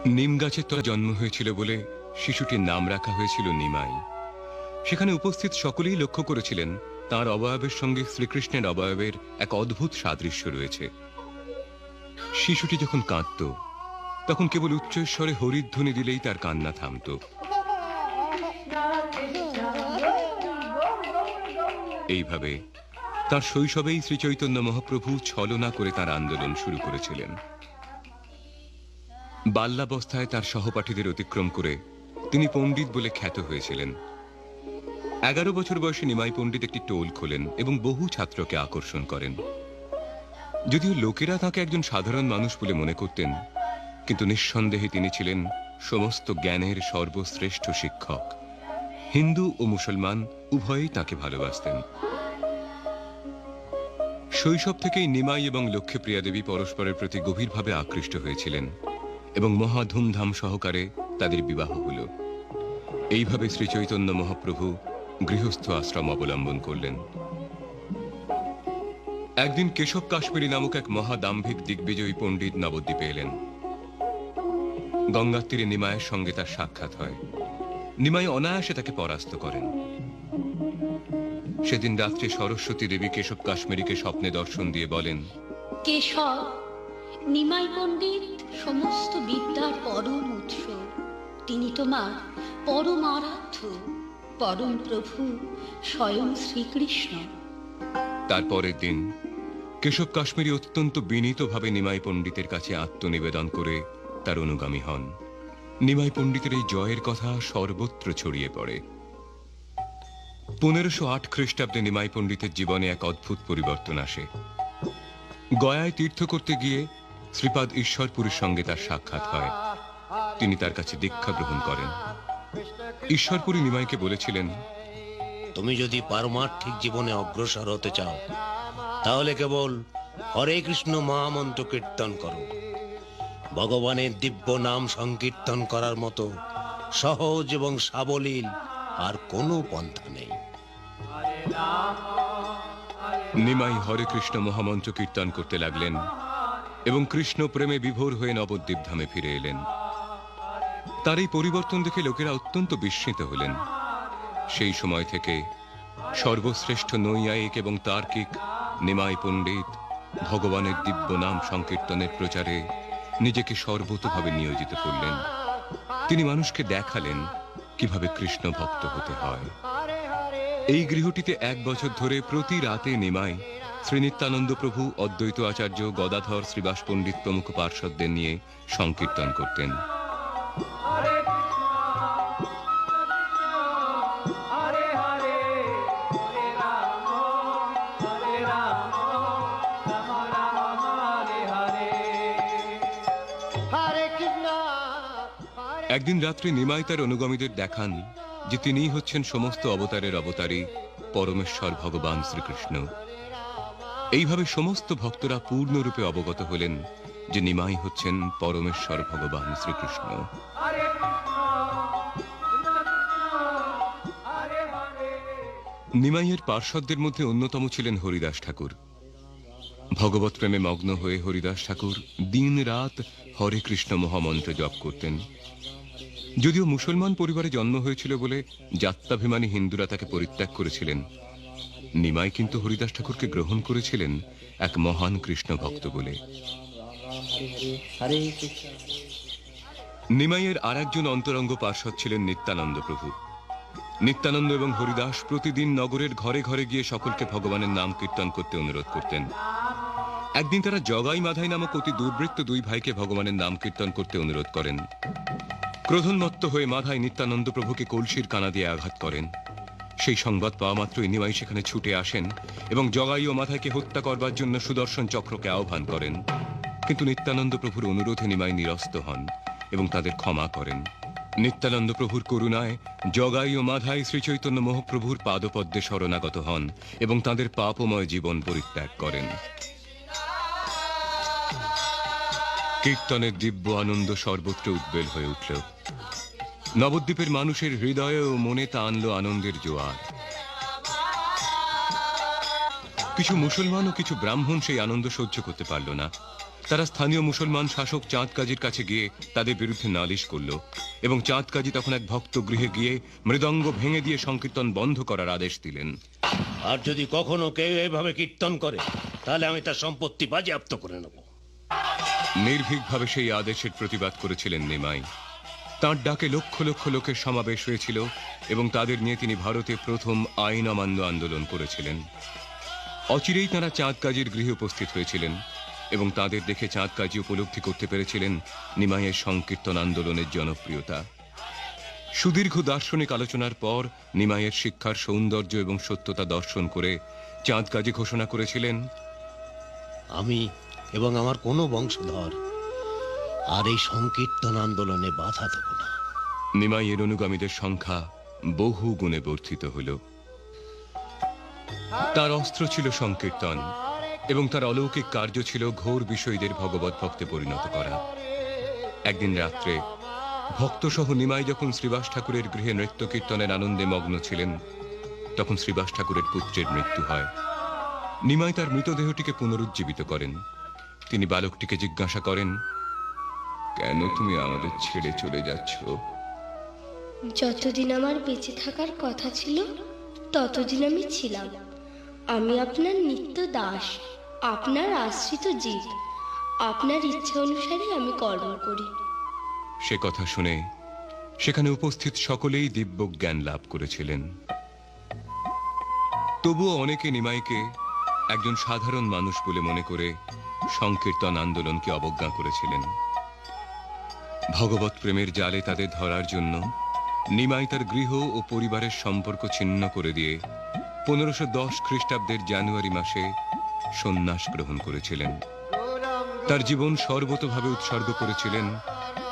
নিম গাছের তলায় জন্ম হয়েছিল বলে শিশুটির নাম রাখা হয়েছিল নিমাই। সেখানে উপস্থিত সকলেই লক্ষ্য করেছিলেন তার অবয়বের সঙ্গে শ্রীকৃষ্ণের অবয়বের এক অদ্ভুত সাদৃশ্য রয়েছে। শিশুটি যখন কাঁদত তখন কেবল উচ্চস্বরে হরিধ্বনি দিলেই তার কান্না থামত। এইভাবে তার শৈশবেই শ্রীচৈতন্য মহাপ্রভু ছলনা করে তার আন্দোলন শুরু করেছিলেন। বাল্যাবস্থায় তার সহপাঠীদের অতিক্রম করে তিনি পণ্ডিত বলে খ্যাত হয়েছিলেন। 11 বছর বয়সে নিমাই পণ্ডিত একটি টোল খোলেন এবং বহু ছাত্রকে আকর্ষণ করেন। যদিও লোকেরা তাকে একজন সাধারণ মানুষ বলে মনে করতেন, কিন্তু নিঃসন্দেহে তিনি ছিলেন সমস্ত জ্ঞানের সর্বশ্রেষ্ঠ শিক্ষক। হিন্দু ও মুসলমান উভয়েই তাকে ভালোবাসতেন। শৈশব থেকেই নিমাই এবং লক্ষ্মীপ্রিয়া দেবী পরস্পরের প্রতি গভীরভাবে আকৃষ্ট হয়েছিলেন এবং মহা ধুমধাম সহকারে তাদের বিবাহ হল। এইভাবে শ্রীচৈতন্য মহাপ্রভু গৃহস্থ আশ্রম অবলম্বন করলেন। একদিন কেশব কাশ্মীরি নামক এক মহাদাম্ভিক দিগ্বিজয়ী পণ্ডিত নবদ্বীপে এলেন। গঙ্গার তীরে নিমাইয়ের সঙ্গে তার সাক্ষাৎ হয়। নিমাই অনায়াসে তাকে পরাস্ত করেন। সেদিন রাত্রে সরস্বতী দেবী কেশব কাশ্মীরিকে স্বপ্নে দর্শন দিয়ে বলেন, কেশব, নিমাই পণ্ডিত সমস্ত বিদ্যার পরম উৎস। তিনি তোমার পরম আরাধ্য, পরম প্রভু স্বয়ং শ্রীকৃষ্ণ। তারপরের দিন কেশব কাশ্মীরি অত্যন্ত বিনীতভাবে নিমাই পণ্ডিতের কাছে আত্মনিবেদন করে তার অনুগামী হন। নিমাই পণ্ডিতের এই জয়ের কথা সর্বত্র ছড়িয়ে পড়ে। 1508 খ্রিস্টাব্দে নিমাই পণ্ডিতের জীবনে এক অদ্ভুত পরিবর্তন আসে। গয়ায় তীর্থ করতে গিয়ে শ্রীপাদ ঈশ্বরপুরীর সঙ্গে তার সাক্ষাৎ হয়। তিনি তার কাছে দীক্ষা গ্রহণ করেন। ঈশ্বরপুরী নিমাইকে বলেছিলেন, তুমি যদি পারমার্থিক জীবনে অগ্রসর হতে চাও তাহলে কেবল হরে কৃষ্ণ মহামন্ত্র কীর্তন করো। ভগবানের দিব্য নাম সংকীর্তন করার মতো সহজ এবং সাবলীল আর কোনো পন্থা নেই। নিমাই হরে কৃষ্ণ মহামন্ত্র কীর্তন করতে লাগলেন এবং কৃষ্ণ প্রেমে বিভোর হয়ে নবদ্বীপ ধামে ফিরে এলেন। তার এই পরিবর্তন দেখে লোকেরা অত্যন্ত বিস্মিত হলেন। সেই সময় থেকে সর্বশ্রেষ্ঠ নৈয়ায়িক এবং তার্কিক নিমাই পণ্ডিত ভগবানের দিব্য নাম সংকীর্তনের প্রচারে নিজেকে সর্বতোভাবে নিয়োজিত করলেন। তিনি মানুষকে দেখালেন কিভাবে কৃষ্ণ ভক্ত হতে হয়। এই গৃহটিতে 1 বছর ধরে প্রতি রাতে নিমাই শ্রীনিত্যানন্দ প্রভু, অদ্বৈত আচার্য, গদাধর, শ্রীবাস পণ্ডিত প্রমুখ পার্ষদদের নিয়ে সংকীর্তন করতেন। একদিন রাত্রে নিমাই তার অনুগামীদের দেখান যে তিনিই হচ্ছেন সমস্ত অবতারের অবতারী পরমেশ্বর ভগবান শ্রীকৃষ্ণ। এইভাবে সমস্ত ভক্তরা পূর্ণরূপে অবগত হলেন যে নিমাই হচ্ছেন পরমেশ্বর ভগবান শ্রীকৃষ্ণ। নিমাইয়ের পার্ষদদের মধ্যে অন্যতম ছিলেন হরিদাস ঠাকুর। ভগবত প্রেমে মগ্ন হয়ে হরিদাস ঠাকুর দিন রাত হরে কৃষ্ণ মহামন্ত্র জপ করতেন। যদিও মুসলমান পরিবারে জন্ম হয়েছিল বলে জাত্যাভিমানী হিন্দুরা তাকে পরিত্যাগ করেছিলেন, নিমাই কিন্তু হরিদাস ঠাকুরকে গ্রহণ করেছিলেন এক মহান কৃষ্ণ ভক্ত বলে। নিমাইয়ের আর একজন অন্তরঙ্গ পার্ষদ ছিলেন নিত্যানন্দ প্রভু। নিত্যানন্দ এবং হরিদাস প্রতিদিন নগরের ঘরে ঘরে গিয়ে সকলকে ভগবানের নাম কীর্তন করতে অনুরোধ করতেন। একদিন তারা জগাই মাধাই নামক অতি দুর্বৃত্ত 2 ভাইকে ভগবানের নাম কীর্তন করতে অনুরোধ করেন। ক্রোধোন্মত্ত হয়ে মাধাই নিত্যানন্দ প্রভুকে কলসির কানা দিয়ে আঘাত করেন। সেই সংবাদ পাওয়া মাত্রই নিমাই সেখানে ছুটে আসেন এবং জগাই ও মাধাইকে হত্যা করবার জন্য সুদর্শন চক্রকে আহ্বান করেন। কিন্তু নিত্যানন্দ প্রভুর অনুরোধে নিমাই নিরস্ত হন এবং তাদের ক্ষমা করেন। নিত্যানন্দ প্রভুর করুণায় জগাই ও মাধাই শ্রীচৈতন্য মহাপ্রভুর পাদপদ্মে শরণাগত হন এবং তাদের পাপময় জীবন পরিত্যাগ করেন। কীর্তনের দিব্য আনন্দ সর্বত্র উদ্বেল হয়ে উঠল। নবদ্বীপের মানুষের হৃদয়ে ও মনে তা আনলো আনন্দের জোয়ার। কিছু মুসলমান ও কিছু ব্রাহ্মণ সেই আনন্দ সহ্য করতে পারল না। তারা স্থানীয় মুসলমান শাসক চাঁদ কাজীর কাছে গিয়ে তাদের বিরুদ্ধে নালিশ করল এবং চাঁদ কাজী তখন এক ভক্ত গৃহে গিয়ে মৃদঙ্গ ভেঙে দিয়ে সংকীর্তন বন্ধ করার আদেশ দিলেন। আর যদি কখনো কেউ এভাবে কীর্তন করে তাহলে আমি তার সম্পত্তি বাজেয়াপ্ত করে নেব। নির্ভীকভাবে সেই আদেশের প্রতিবাদ করেছিলেন নিমাই। তাঁর ডাকে লক্ষ লক্ষ লোকের সমাবেশ হয়েছিল এবং তাদের নিয়ে তিনি ভারতে প্রথম আইন অমান্য আন্দোলন করেছিলেন। অচিরেই তাঁরা চাঁদ কাজীর গৃহে উপস্থিত হয়েছিলেন এবং তাদের দেখে চাঁদ কাজী উপলব্ধি করতে পেরেছিলেন নিমাইয়ের সংকীর্তন আন্দোলনের জনপ্রিয়তা। সুদীর্ঘ দার্শনিক আলোচনার পর নিমাইয়ের শিক্ষার সৌন্দর্য এবং সত্যতা দর্শন করে চাঁদ কাজী ঘোষণা করেছিলেন, আমি এবং আমার কোনো বংশধর আর এই সংকীর্তন আন্দোলনে বাধা দেব না। নিমাইয়ের অনুগামীদের সংখ্যা বহু গুণে বর্ধিত হল। তার অস্ত্র ছিল সংকীর্তন এবং তার অলৌকিক কার্য ছিল ঘোর বিষয়ীদের ভগবত ভক্তে পরিণত করা। একদিন রাত্রে ভক্তসহ নিমাই যখন শ্রীবাস ঠাকুরের গৃহে নৃত্য কীর্তনের আনন্দে মগ্ন ছিলেন, তখন শ্রীবাস ঠাকুরের পুত্রের মৃত্যু হয়। নিমাই তার মৃতদেহটিকে পুনরুজ্জীবিত করেন। তিনি বালকটিকে জিজ্ঞাসা করেন, কেন তুমি আমাদের ছেড়ে চলে যাচ্ছ? যতদিন আমার বেঁচে থাকার কথা ছিল ততদিন আমি ছিলাম। আমি আপনার নিত্য দাস, আপনার আশ্রিত জীব। আপনার ইচ্ছা অনুসারে আমি কর্ম করি। সে কথা শুনে সেখানে উপস্থিত সকলেই দিব্য জ্ঞান লাভ করেছিলেন। তবুও অনেকে নিমাইকে একজন সাধারণ মানুষ বলে মনে করে সংকীর্তন আন্দোলনকে অবজ্ঞা করেছিলেন। ভগবত প্রেমের জালে তাদের ধরার জন্য নিমাই তার গৃহ ও পরিবারের সম্পর্ক ছিন্ন করে দিয়ে 1510 খ্রিস্টাব্দের জানুয়ারি মাসে সন্ন্যাস গ্রহণ করেছিলেন। তার জীবন সর্বতভাবে উৎসর্গ করেছিলেন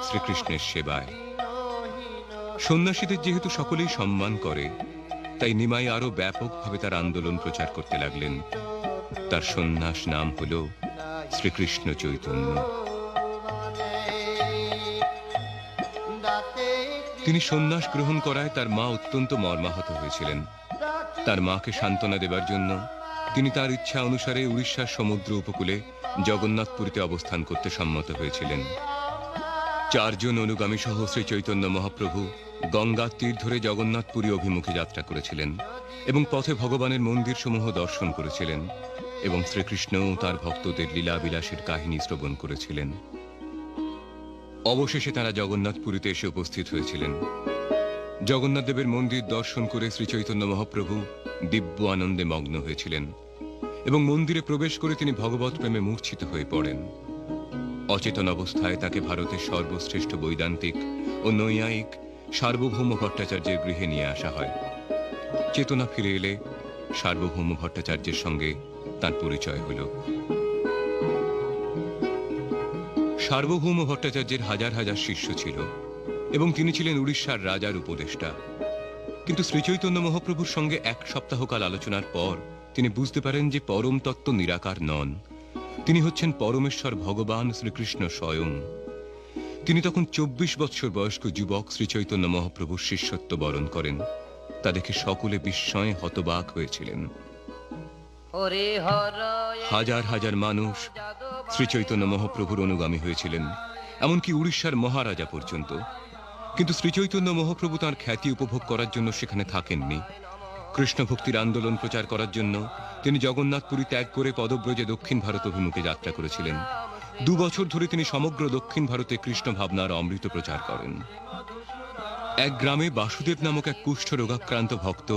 শ্রীকৃষ্ণের সেবায়। সন্ন্যাসীদের যেহেতু সকলেই সম্মান করে, তাই নিমাই আরো ব্যাপকভাবে তার আন্দোলন প্রচার করতে লাগলেন। তার সন্ন্যাস নাম হল শ্রীকৃষ্ণ চৈতন্য। তিনি সন্ন্যাস গ্রহণ করায় তার মা অত্যন্ত মর্মাহত হয়েছিলেন। তার মাকে সান্ত্বনা দেবার জন্য তিনি তার ইচ্ছা অনুসারে উড়িষ্যার সমুদ্র উপকূলে জগন্নাথপুরীতে অবস্থান করতে সম্মত হয়েছিলেন। 4 জন অনুগামী সহ শ্রী চৈতন্য মহাপ্রভু গঙ্গার তীর ধরে জগন্নাথপুরী অভিমুখে যাত্রা করেছিলেন এবং পথে ভগবানের মন্দির সমূহ দর্শন করেছিলেন এবং শ্রীকৃষ্ণ ও তার ভক্তদের লীলা বিলাসের কাহিনী শ্রবণ করেছিলেন। অবশেষে তারা জগন্নাথপুরীতে এসে উপস্থিত হয়েছিলেন। জগন্নাথ দেবের মন্দির দর্শন করে শ্রী চৈতন্য মহাপ্রভু দিব্য আনন্দে মগ্ন হয়েছিলেন এবং মন্দিরে প্রবেশ করে তিনি ভগবত প্রেমে মূর্ছিত হয়ে পড়েন। অচেতন অবস্থায় তাকে ভারতের সর্বশ্রেষ্ঠ বৈদান্তিক ও নৈয়ায়িক সার্বভৌম ভট্টাচার্যের গৃহে নিয়ে আসা হয়। চেতনা ফিরে এলে সার্বভৌম ভট্টাচার্যের সঙ্গে তার পরিচয় হল। সার্বভৌম ভট্টাচার্যের হাজার হাজার শিষ্য ছিল এবং তিনি ছিলেন উড়িষ্যার রাজার উপদেষ্টা। কিন্তু শ্রীচৈতন্য মহাপ্রভুর সঙ্গে 1 সপ্তাহকাল আলোচনার পর তিনি বুঝতে পারেন যে পরম তত্ত্ব নিরাকার নন, তিনি হচ্ছেন পরমেশ্বর ভগবান শ্রীকৃষ্ণ স্বয়ং। তিনি তখন 24 বৎসর বয়স্ক যুবক শ্রীচৈতন্য মহাপ্রভুর শিষ্যত্ব বরণ করেন। তা দেখে সকলে বিস্ময়ে হতবাক হয়েছিলেন। হাজার হাজার মানুষ শ্রীচৈতন্য মহাপ্রভুর অনুগামী হয়েছিলেন, এমনকি উড়িষ্যার মহারাজা পর্যন্ত। কিন্তু শ্রীচৈতন্য মহাপ্রভু তাঁর খ্যাতি উপভোগ করার জন্য সেখানে থাকেননি। কৃষ্ণ ভক্তির আন্দোলন প্রচার করার জন্য তিনি জগন্নাথপুরী ত্যাগ করে পদব্রজে দক্ষিণ ভারত অভিমুখে যাত্রা করেছিলেন। 2 বছর ধরে তিনি সমগ্র দক্ষিণ ভারতে কৃষ্ণ ভাবনার অমৃত প্রচার করেন। এক গ্রামে বাসুদেব নামক এক কুষ্ঠ রোগাক্রান্ত ভক্ত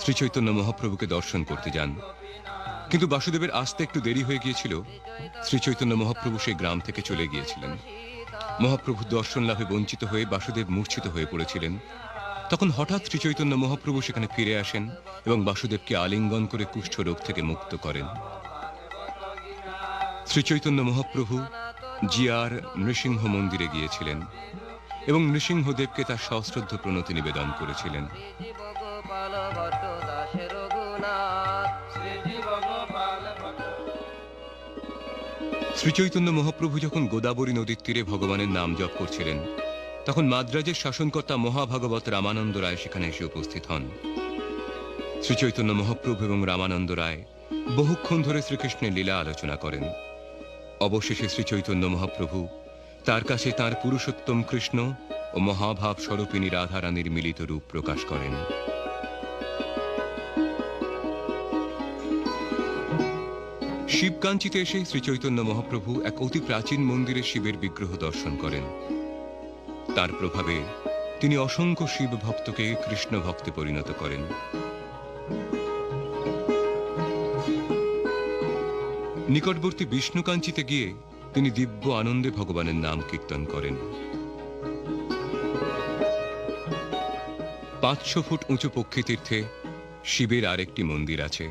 শ্রীচৈতন্য মহাপ্রভুকে দর্শন করতে যান, কিন্তু বাসুদেবের আসতে একটু দেরি হয়ে গিয়েছিল। শ্রীচৈতন্য মহাপ্রভু সেই গ্রাম থেকে চলে গিয়েছিলেন। মহাপ্রভু দর্শন লাভে বঞ্চিত হয়ে বাসুদেব মূর্ছিত হয়ে পড়েছিলেন। তখন হঠাৎ শ্রীচৈতন্য মহাপ্রভু সেখানে ফিরে আসেন এবং বাসুদেবকে আলিঙ্গন করে কুষ্ঠ রোগ থেকে মুক্ত করেন। শ্রীচৈতন্য মহাপ্রভু জিয়ার নৃসিংহ মন্দিরে গিয়েছিলেন এবং নৃসিংহদেবকে তার সশ্রদ্ধ প্রণতি নিবেদন করেছিলেন। শ্রীচৈতন্য মহাপ্রভু যখন গোদাবরী নদীর তীরে ভগবানের নাম জপ করছিলেন, তখন মাদ্রাজের শাসনকর্তা মহাভাগবত রামানন্দ রায় সেখানে এসে উপস্থিত হন। শ্রীচৈতন্য মহাপ্রভু এবং রামানন্দ রায় বহুক্ষণ ধরে শ্রীকৃষ্ণের লীলা আলোচনা করেন। অবশেষে শ্রী চৈতন্য মহাপ্রভু তার কাছে তার পুরুষোত্তম কৃষ্ণ ও মহাভাব স্বরূপিণী রাধারানীর মিলিত রূপ প্রকাশ করেন। শিবকাঞ্চিতে এসে শ্রী চৈতন্য মহাপ্রভু এক অতি প্রাচীন মন্দিরে শিবের বিগ্রহ দর্শন করেন। তার প্রভাবে তিনি অসংখ্য শিব ভক্তকে কৃষ্ণ ভক্তে পরিণত করেন। নিকটবর্তী বিষ্ণুকাঞ্চিতে গিয়ে তিনি দিব্য আনন্দে ভগবানের নাম কীর্তন করেন। 500 ফুট উঁচু পক্ষীতীর্থে শিবের আরেকটি মন্দির আছে।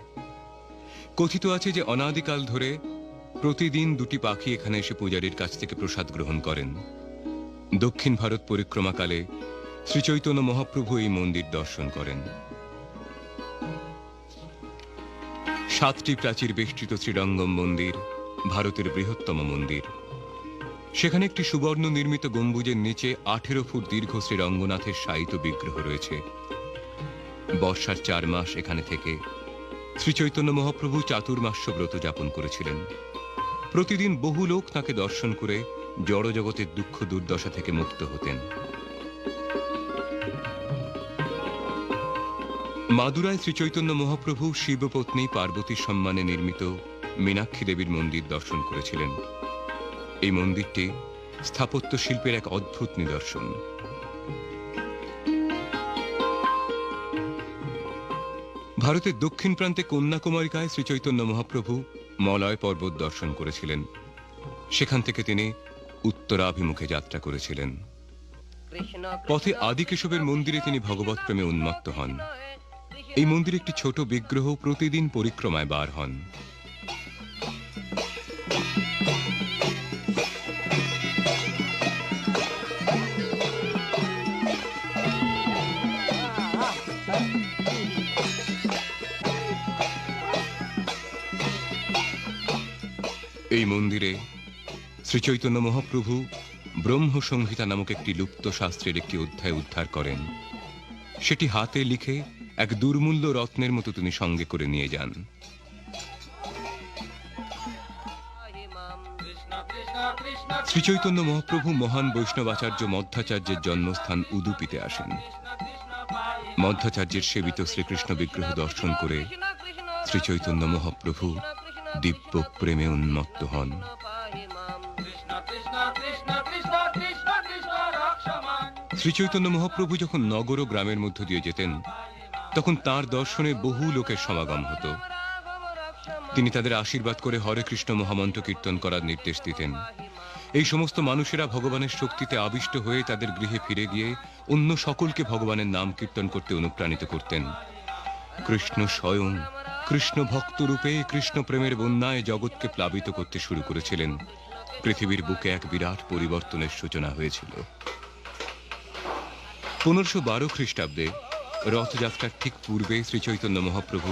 কথিত আছে যে অনাদিকাল ধরে প্রতিদিন 2টি পাখি এখানে এসে পূজারীর কাছ থেকে প্রসাদ গ্রহণ করেন। দক্ষিণ ভারত পরিক্রমাকালে শ্রী চৈতন্য মহাপ্রভু এই মন্দির দর্শন করেন। 7টি প্রাচীর বেষ্টিত শ্রীরঙ্গম মন্দির ভারতের বৃহত্তম মন্দির। সেখানে একটি সুবর্ণ নির্মিত গম্বুজের নিচে 18 ফুট দীর্ঘ শ্রীরঙ্গনাথের শায়িত বিগ্রহ রয়েছে। বর্ষার 4 মাস এখানে থেকে শ্রী চৈতন্য মহাপ্রভু চাতুর্মাস্য ব্রত যাপন করেছিলেন। প্রতিদিন বহু লোক তাকে দর্শন করে জড়জগতের দুঃখ দুর্দশা থেকে মুক্ত হতেন। মাদুরায় শ্রী চৈতন্য মহাপ্রভু শিবপত্নী পার্বতীর সম্মানে নির্মিত মীনাক্ষী দেবীর মন্দির দর্শন করেছিলেন। এই মন্দিরটি স্থাপত্য শিল্পের এক অদ্ভুত নিদর্শন। ভারতের দক্ষিণ প্রান্তে কন্যাকুমারিকায় শ্রী চৈতন্য মহাপ্রভু মলয় পর্বত দর্শন করেছিলেন। সেখান থেকে তিনি উত্তরাভিমুখে যাত্রা করেছিলেন। পথে আদিকেশবের মন্দিরে তিনি ভগবৎ প্রেমে উন্মত্ত হন। এই মন্দিরে একটি ছোট বিগ্রহ প্রতিদিন পরিক্রমায় বার হন। এই মন্দিরে শ্রী চৈতন্য মহাপ্রভু ব্রহ্ম সংহিতা নামক একটি লুপ্ত শাস্ত্রের একটি অধ্যায় উদ্ধার করেন। সেটি হাতে লিখে এক দুর্মূল্য রত্নের মতো তিনি সঙ্গে করে নিয়ে যান। শ্রী চৈতন্য মহাপ্রভু মহান বৈষ্ণবাচার্য মধ্বাচার্যের জন্মস্থান উদুপিতে আসেন। মধ্বাচার্যের সেবিত শ্রীকৃষ্ণ বিগ্রহ দর্শন করে শ্রী চৈতন্য মহাপ্রভু দিব্য প্রেমে উন্মত্ত হন। শ্রী চৈতন্য মহাপ্রভু যখন নগর ও গ্রামের মধ্য দিয়ে যেতেন তখন তাঁর দর্শনে বহু লোকের সমাগম হতো। তিনি তাদের আশীর্বাদ করে হরে কৃষ্ণ মহামন্ত্র কীর্তন করার নির্দেশ দিতেন। এই সমস্ত মানুষেরা ভগবানের শক্তিতে আবিষ্ট হয়ে তাদের গৃহে ফিরে গিয়ে অন্য সকলকে ভগবানের নাম কীর্তন করতে অনুপ্রাণিত করতেন। কৃষ্ণ স্বয়ং কৃষ্ণ ভক্ত রূপে কৃষ্ণ প্রেমের বন্যায় জগৎকে প্লাবিত করতে শুরু করেছিলেন। পৃথিবীর বুকে এক বিরাট পরিবর্তনের সূচনা হয়েছিল। 1512 খ্রিস্টাব্দে রথযাত্রার ঠিক পূর্বে শ্রী চৈতন্য মহাপ্রভু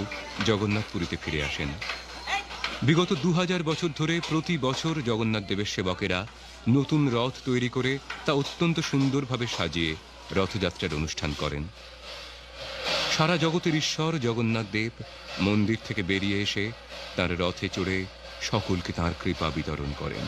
জগন্নাথপুরীতে ফিরে আসেন। বিগত 2000 বছর ধরে প্রতি বছর জগন্নাথ দেবের সেবকেরা নতুন রথ তৈরি করে তা অত্যন্ত সুন্দরভাবে সাজিয়ে রথযাত্রার অনুষ্ঠান করেন। সারা জগতের ঈশ্বর জগন্নাথ দেব মন্দির থেকে বেরিয়ে এসে তার রথে চড়ে সকলকে তাঁর কৃপা বিতরণ করেন।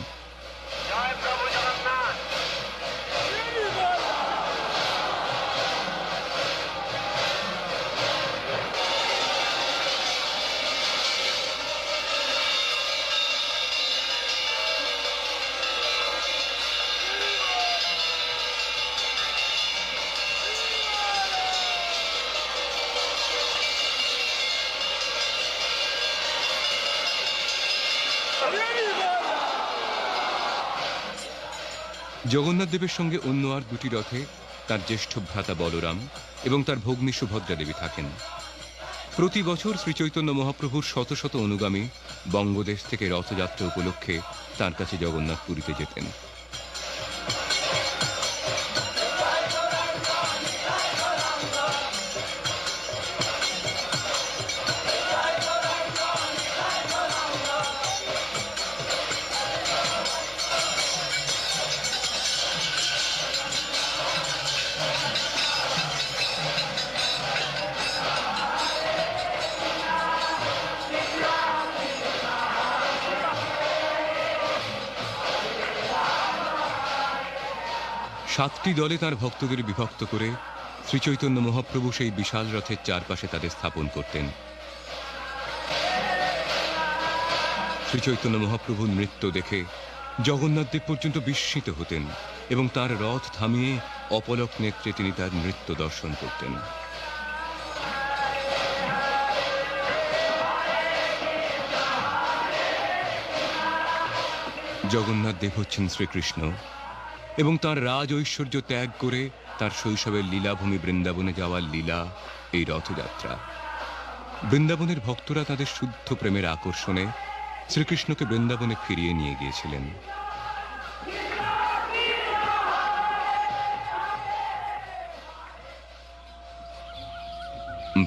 জগন্নাথ দেবের সঙ্গে অন্য আর 2টি রথে তার জ্যেষ্ঠ ভ্রাতা বলরাম এবং তার ভগ্নী সুভদ্রা দেবী থাকেন। প্রতি বছর শ্রী চৈতন্য মহাপ্রভুর শত শত অনুগামী বঙ্গদেশ থেকে রথযাত্রা উপলক্ষে তার কাছে জগন্নাথপুরীতে যেতেন। 7টি দলে তার ভক্তদের বিভক্ত করে শ্রীচৈতন্য মহাপ্রভু সেই বিশাল রথের চারপাশে তাদের স্থাপন করতেন। শ্রীচৈতন্য মহাপ্রভুর নৃত্য দেখে জগন্নাথ দেব পর্যন্ত বিস্মিত হতেন এবং তার রথ থামিয়ে অপলক নেত্রে তিনি তার নৃত্য দর্শন করতেন। জগন্নাথ দেব হচ্ছেন শ্রীকৃষ্ণ এবং তার রাজ ঐশ্বর্য ত্যাগ করে তার শৈশবের লীলাভূমি বৃন্দাবনে যাওয়ার লীলা এই রথযাত্রা। বৃন্দাবনের ভক্তরা তাদের শুদ্ধ প্রেমের আকর্ষণে শ্রীকৃষ্ণকে বৃন্দাবনে ফিরিয়ে নিয়ে গিয়েছিলেন।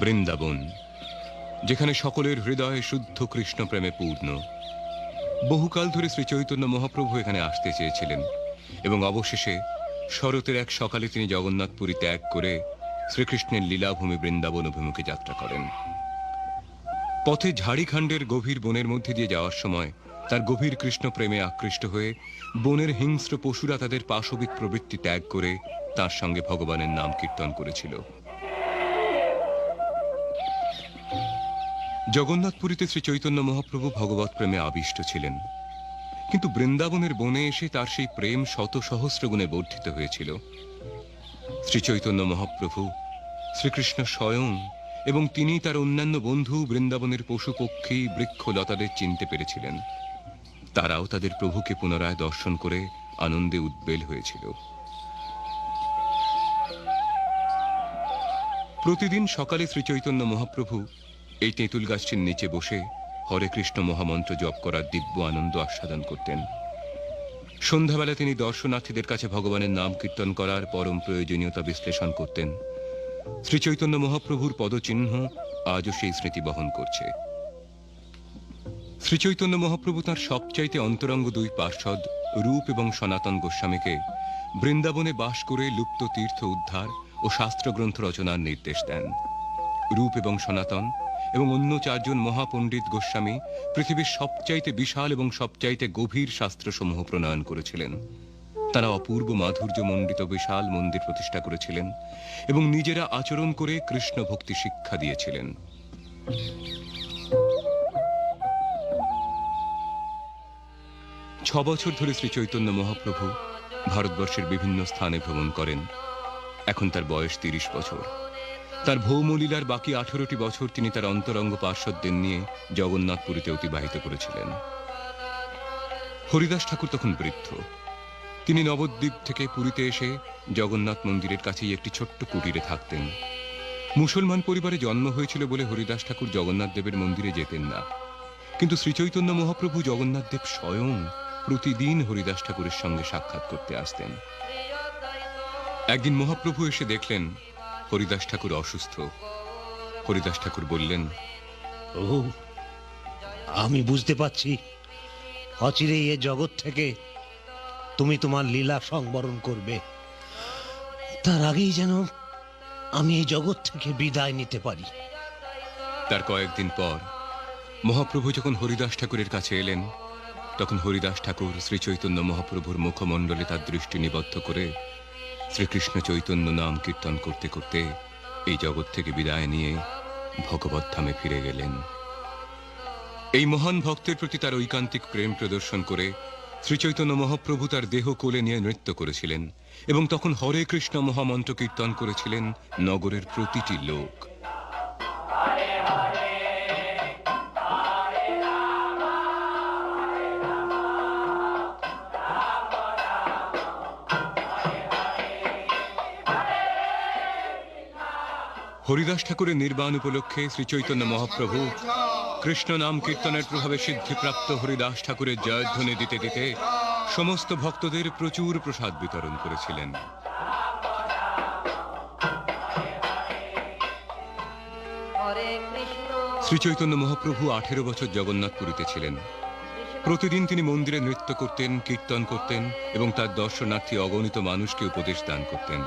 বৃন্দাবন, যেখানে সকলের হৃদয়ে শুদ্ধ কৃষ্ণ প্রেমে পূর্ণ। বহুকাল ধরে শ্রীচৈতন্য মহাপ্রভু এখানে আসতে চেয়েছিলেন এবং অবশেষে শরতের এক সকালে তিনি জগন্নাথপুরী ত্যাগ করে শ্রীকৃষ্ণের লীলাভূমি বৃন্দাবন অভিমুখে যাত্রা করেন। পথে ঝাড়িখান্ডের গভীর বনের মধ্যে দিয়ে যাওয়ার সময় তার গভীর কৃষ্ণ প্রেমে আকৃষ্ট হয়ে বনের হিংস্র পশুরা তাদের পাশবিক প্রবৃত্তি ত্যাগ করে তার সঙ্গে ভগবানের নাম কীর্তন করেছিল। জগন্নাথপুরীতে শ্রীচৈতন্য মহাপ্রভু ভগবৎ প্রেমে আবিষ্ট ছিলেন, কিন্তু বৃন্দাবনের বনে এসে তার সেই প্রেম শত সহস্র গুণে বর্ধিত হয়েছিল। শ্রীচৈতন্য মহাপ্রভু, শ্রীকৃষ্ণ স্বয়ং এবং তিনি তার অন্যান্য বন্ধু বৃন্দাবনের পশু পক্ষী বৃক্ষ লতাদের চিনতে পেরেছিলেন। তারাও তাদের প্রভুকে পুনরায় দর্শন করে আনন্দে উদ্বেল হয়েছিল। প্রতিদিন সকালে শ্রীচৈতন্য মহাপ্রভু এই তেঁতুল গাছটির নিচে বসে হরে কৃষ্ণ মহামন্ত্র জপ করার দিব্য আনন্দ আস্বাদন করতেন। সন্ধ্যাবেলা তিনি দর্শনার্থীদের কাছে ভগবানের নাম কীর্তন করার পরম প্রয়োজনীয়তা বিশ্লেষণ করতেন। শ্রীচৈতন্য মহাপ্রভুর পদচিহ্ন আজও সেই স্মৃতি বহন করছে। শ্রীচৈতন্য মহাপ্রভু তাঁর সবচাইতে অন্তরঙ্গ 2 পার্ষদ রূপ এবং সনাতন গোস্বামীকে বৃন্দাবনে বাস করে লুপ্ত তীর্থ উদ্ধার ও শাস্ত্রগ্রন্থ রচনার নির্দেশ দেন। রূপ এবং সনাতন এবং অন্য 4 জন মহাপণ্ডিত গোস্বামী পৃথিবীর সবচাইতে বিশাল এবং সবচাইতে গভীর শাস্ত্রসমূহ প্রণয়ন করেছিলেন। তারা অপূর্ব মাধুর্য মণ্ডিত বিশাল মন্দির প্রতিষ্ঠা করেছিলেন এবং নিজেরা আচরণ করে কৃষ্ণ ভক্তি শিক্ষা দিয়েছিলেন। ছ বছর ধরে শ্রীচৈতন্য মহাপ্রভু ভারতবর্ষের বিভিন্ন স্থানে ভ্রমণ করেন। এখন তার বয়স 30 বছর। তার ভৌমলীলার বাকি 18টি বছর তিনি তার অন্তরঙ্গ পার্শ্বদের নিয়ে জগন্নাথপুরীতে অতিবাহিত করেছিলেন। হরিদাস ঠাকুর তখন বৃদ্ধ। তিনি নবদ্বীপ থেকে পুরীতে এসে জগন্নাথ মন্দিরের কাছেই একটি ছোট্ট কুটিরে থাকতেন। মুসলমান পরিবারে জন্ম হয়েছিল বলে হরিদাস ঠাকুর জগন্নাথ দেবের মন্দিরে যেতেন না, কিন্তু শ্রীচৈতন্য মহাপ্রভু জগন্নাথ দেব স্বয়ং প্রতিদিন হরিদাস ঠাকুরের সঙ্গে সাক্ষাৎ করতে আসতেন। একদিন মহাপ্রভু এসে দেখলেন হরিদাস ঠাকুর অসুস্থ। হরিদাস ঠাকুর বললেন, ও, আমি বুঝতে পারছি অচিরেই এ জগৎ থেকে তুমি তোমার লীলা সংবরণ করবে। তার আগেই যেন আমি এই জগৎ থেকে বিদায় নিতে পারি। তার কয়েকদিন পর মহাপ্রভু যখন হরিদাস ঠাকুরের কাছে এলেন, তখন হরিদাস ঠাকুর শ্রীচৈতন্য মহাপ্রভুর মুখমণ্ডলে তার দৃষ্টি নিবদ্ধ করে শ্রীকৃষ্ণ চৈতন্য নাম কীর্তন করতে করতে এই জগৎ থেকে বিদায় নিয়ে ভগবত ধামে ফিরে গেলেন। এই মহান ভক্তের প্রতি তার ঐকান্তিক প্রেম প্রদর্শন করে শ্রীচৈতন্য মহাপ্রভু তার দেহ কোলে নিয়ে নৃত্য করেছিলেন এবং তখন হরে কৃষ্ণ মহামন্ত্র কীর্তন করেছিলেন নগরের প্রতিটি লোক। হরিদাস ঠাকুরের নির্বাণ উপলক্ষে শ্রীচৈতন্য মহাপ্রভু কৃষ্ণ নাম কীর্তনের প্রভাবে সিদ্ধিপ্রাপ্ত হরিদাস ঠাকুরের জয়ধ্বনি দিতে দিতে সমস্ত ভক্তদের প্রচুর প্রসাদ বিতরণ করেছিলেন। শ্রীচৈতন্য মহাপ্রভু 18 বছর জগন্নাথপুরীতে ছিলেন। প্রতিদিন তিনি মন্দিরে নৃত্য করতেন, কীর্তন করতেন এবং তার দর্শনার্থী অগণিত মানুষকে উপদেশ দান করতেন।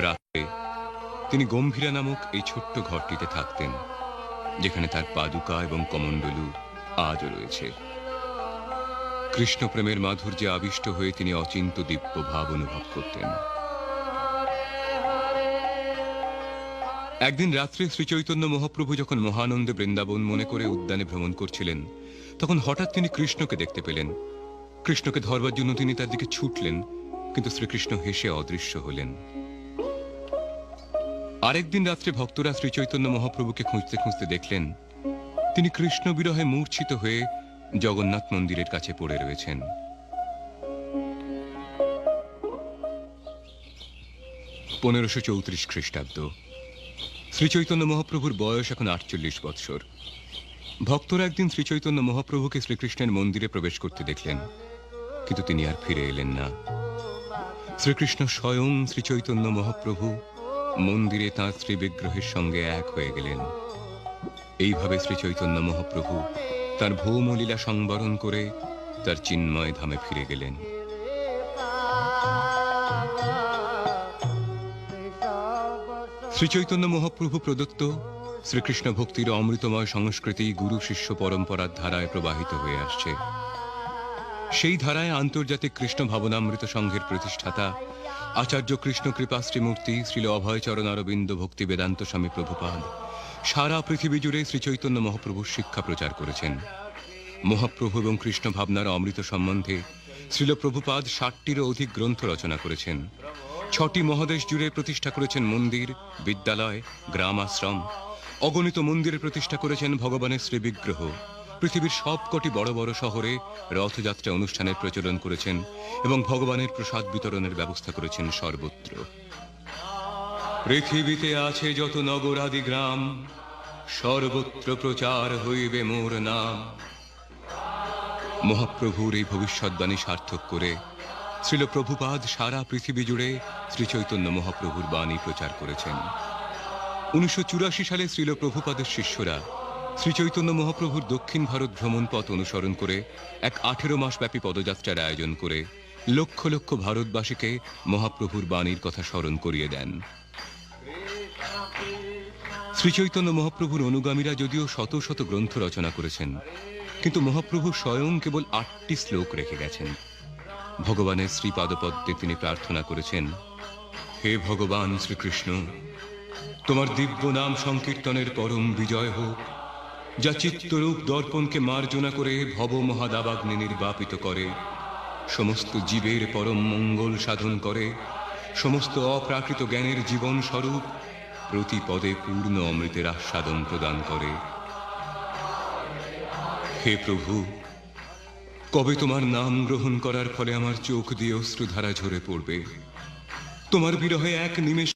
রাতে তিনি গম্ভীরা নামক এই ছোট্ট ঘরটিতে থাকতেন, যেখানে তার পাদুকা এবং কমণ্ডলু আজও রয়েছে। কৃষ্ণ প্রেমের মাধুর্যে আবিষ্ট হয়ে তিনি অচিন্ত দিব্য ভাব অনুভব করতেন। একদিন রাত্রে শ্রীচৈতন্য মহাপ্রভু যখন মহানন্দে বৃন্দাবন মনে করে উদ্যানে ভ্রমণ করছিলেন, তখন হঠাৎ তিনি কৃষ্ণকে দেখতে পেলেন। কৃষ্ণকে ধরবার জন্য তিনি তার দিকে ছুটলেন, কিন্তু শ্রীকৃষ্ণ হেসে অদৃশ্য হলেন। আরেকদিন রাত্রে ভক্তরা শ্রীচৈতন্য মহাপ্রভুকে খুঁজতে খুঁজতে দেখলেন তিনি কৃষ্ণ বিরহে মূর্ছিত হয়ে জগন্নাথ মন্দিরের কাছে পড়ে রয়েছেন। 1534 খ্রিস্টাব্দ। শ্রীচৈতন্য মহাপ্রভুর বয়স এখন 48 বৎসর। ভক্তরা একদিন শ্রীচৈতন্য মহাপ্রভুকে শ্রীকৃষ্ণের মন্দিরে প্রবেশ করতে দেখলেন, কিন্তু তিনি আর ফিরে এলেন না। শ্রীকৃষ্ণ স্বয়ং শ্রীচৈতন্য মহাপ্রভু মন্দিরে তাঁর শ্রীবিগ্রহের সঙ্গে এক হয়ে গেলেন। এইভাবে শ্রীচৈতন্য মহাপ্রভু তার ভৌম লীলা সংবরণ করে তার চিন্ময় ধামে ফিরে গেলেন। শ্রীচৈতন্য মহাপ্রভু প্রদত্ত শ্রীকৃষ্ণ ভক্তির অমৃতময় সংস্কৃতি গুরু শিষ্য পরম্পরার ধারায় প্রবাহিত হয়ে আসছে। সেই ধারায় আন্তর্জাতিক কৃষ্ণ ভাবনামৃত সংঘের প্রতিষ্ঠাতা আচার্য কৃষ্ণ কৃপা শ্রীমূর্তি শ্রীল অভয়চরণ অরবিন্দ ভক্তি বেদান্ত স্বামী প্রভুপাদ সারা পৃথিবী জুড়ে শ্রীচৈতন্য মহাপ্রভুর শিক্ষা প্রচার করেছেন। মহাপ্রভু এবং কৃষ্ণ ভাবনার অমৃত সম্বন্ধে শ্রীল প্রভুপাদ 60টিরও অধিক গ্রন্থ রচনা করেছেন। 6টি মহাদেশ জুড়ে প্রতিষ্ঠা করেছেন মন্দির, বিদ্যালয়, গ্রাম আশ্রম। অগণিত মন্দিরে প্রতিষ্ঠা করেছেন ভগবানের শ্রীবিগ্রহ। পৃথিবীর সবকটি বড় বড় শহরে রথযাত্রা অনুষ্ঠানের প্রচলন করেছেন এবং ভগবানের প্রসাদ বিতরণের ব্যবস্থা করেছেন সর্বত্র। পৃথিবীতে আছে যত নগরাদি গ্রাম, সর্বত্র প্রচার হইবে মোর নাম। মহাপ্রভুর এই ভবিষ্যৎবাণী সার্থক করে শ্রীল প্রভুপাদ সারা পৃথিবী জুড়ে শ্রীচৈতন্য মহাপ্রভুর বাণী প্রচার করেছেন। 1984 সালে শ্রীল প্রভুপাদের শিষ্যরা শ্রীচৈতন্য মহাপ্রভুর দক্ষিণ ভারত ভ্রমণ পথ অনুসরণ করে এক 18 মাস ব্যাপী পদযাত্রার আয়োজন করে লক্ষ লক্ষ ভারতবাসীকে মহাপ্রভুর বাণীর কথা স্মরণ করিয়ে দেন। শ্রীচৈতন্য মহাপ্রভুর অনুগামীরা যদিও শত শত গ্রন্থ রচনা করেছেন, কিন্তু মহাপ্রভু স্বয়ং কেবল 8টি শ্লোক রেখে গেছেন। ভগবানের শ্রীপাদপদ্মে তিনি প্রার্থনা করেছেন, হে ভগবান শ্রীকৃষ্ণ, তোমার দিব্য নাম সংকীর্তনের পরম বিজয় হোক, যা চিত্তরূপ দর্পণকে মার্জনা করে ভব মহাদাবাগ্নি নির্বাপিত করে, সমস্ত জীবের পরম মঙ্গল সাধন করে, সমস্ত অপ্রাকৃত জ্ঞানের জীবন স্বরূপ প্রতি পদে পূর্ণ অমৃতের আস্বাদন প্রদান করে। হে প্রভু, কবে তোমার নাম গ্রহণ করার ফলে আমার চোখ দিয়ে অশ্রুধারা ঝরে পড়বে? তোমার বিরহে এক নিমেষ